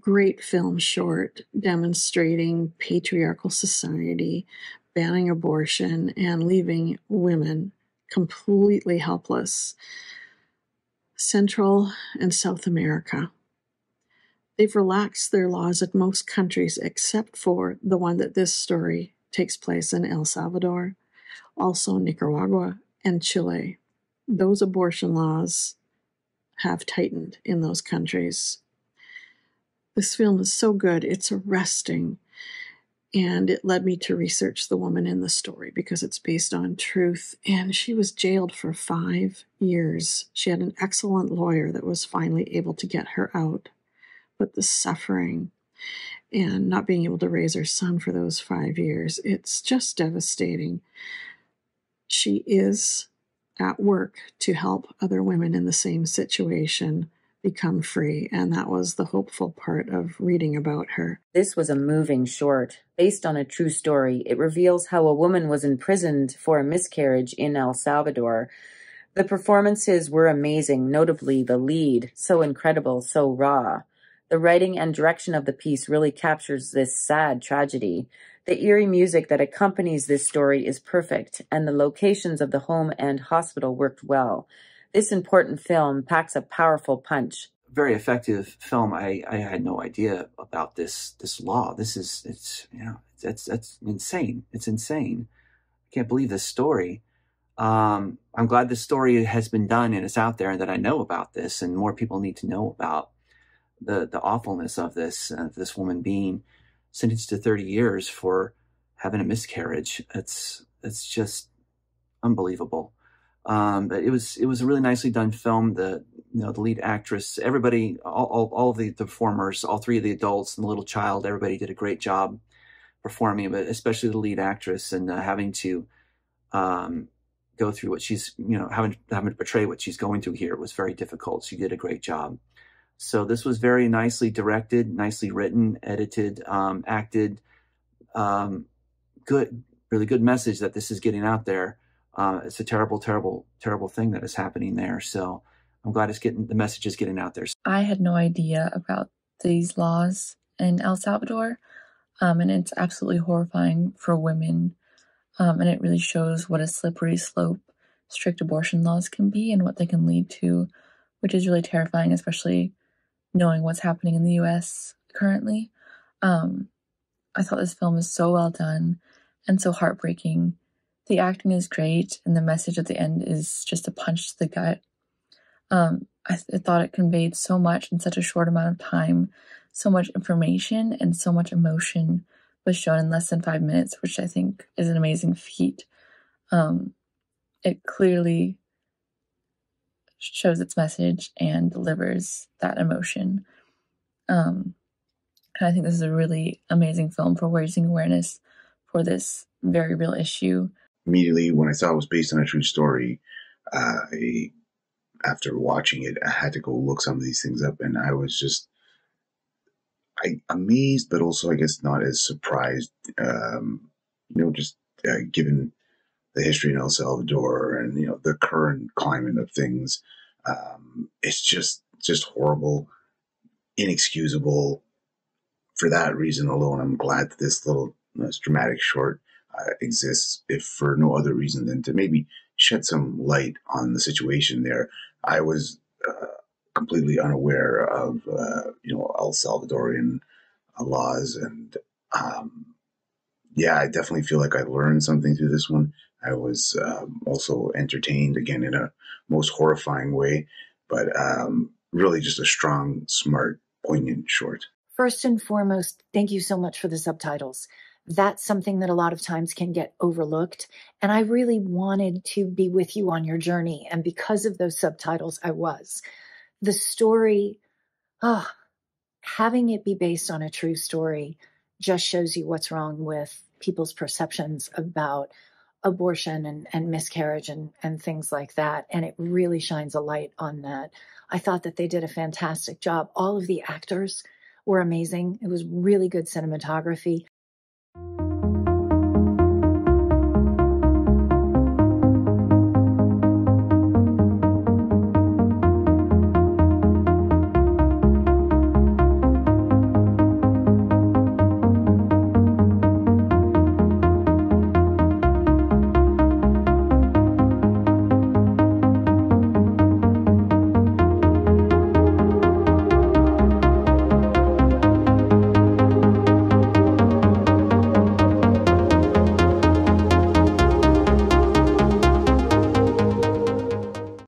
great film short demonstrating patriarchal society, banning abortion, and leaving women completely helpless. Central and South America. They've relaxed their laws in most countries except for the one that this story takes place in, El Salvador, also Nicaragua and Chile. Those abortion laws have tightened in those countries. This film is so good, it's arresting, and it led me to research the woman in the story because it's based on truth, and she was jailed for 5 years. She had an excellent lawyer that was finally able to get her out, but the suffering and not being able to raise her son for those 5 years, it's just devastating. She is at work to help other women in the same situation become free, and that was the hopeful part of reading about her. This was a moving short. Based on a true story, it reveals how a woman was imprisoned for a miscarriage in El Salvador. The performances were amazing, notably the lead, so incredible, so raw. The writing and direction of the piece really captures this sad tragedy. The eerie music that accompanies this story is perfect, and the locations of the home and hospital worked well. This important film packs a powerful punch. Very effective film. I had no idea about this law. That's insane. It's insane. I can't believe this story. I'm glad this story has been done and it's out there and that I know about this, and more people need to know about the awfulness of this woman being sentenced to 30 years for having a miscarriage. It's just unbelievable. But it was a really nicely done film. The lead actress, everybody, all of the performers, all three of the adults and the little child, everybody did a great job performing, but especially the lead actress, and having to go through what she's, having to portray what she's going through here was very difficult. She did a great job. So this was very nicely directed, nicely written, edited, acted, good, really good message that this is getting out there. It's a terrible, terrible, terrible thing that is happening there. So I'm glad the message is getting out there. I had no idea about these laws in El Salvador, and it's absolutely horrifying for women. And it really shows what a slippery slope strict abortion laws can be and what they can lead to, which is really terrifying, especially knowing what's happening in the U.S. currently. I thought this film was so well done and so heartbreaking. The acting is great, and the message at the end is just a punch to the gut. I thought it conveyed so much in such a short amount of time. So much information and so much emotion was shown in less than 5 minutes, which I think is an amazing feat. It clearly shows its message and delivers that emotion. And I think this is a really amazing film for raising awareness for this very real issue. Immediately when I saw it was based on a true story, after watching it, I had to go look some of these things up, and I was just amazed, but also I guess not as surprised, given the history in El Salvador and, the current climate of things. It's just horrible, inexcusable. For that reason alone, I'm glad that this dramatic short exists, if for no other reason than to maybe shed some light on the situation there. I was completely unaware of, El Salvadorian laws, and I definitely feel like I learned something through this one. I was also entertained, again, in a most horrifying way, but really just a strong, smart, poignant short. First and foremost, thank you so much for the subtitles. That's something that a lot of times can get overlooked. And I really wanted to be with you on your journey. And because of those subtitles, I was. The story, having it be based on a true story just shows you what's wrong with people's perceptions about abortion and miscarriage and things like that. And it really shines a light on that. I thought that they did a fantastic job. All of the actors were amazing. It was really good cinematography.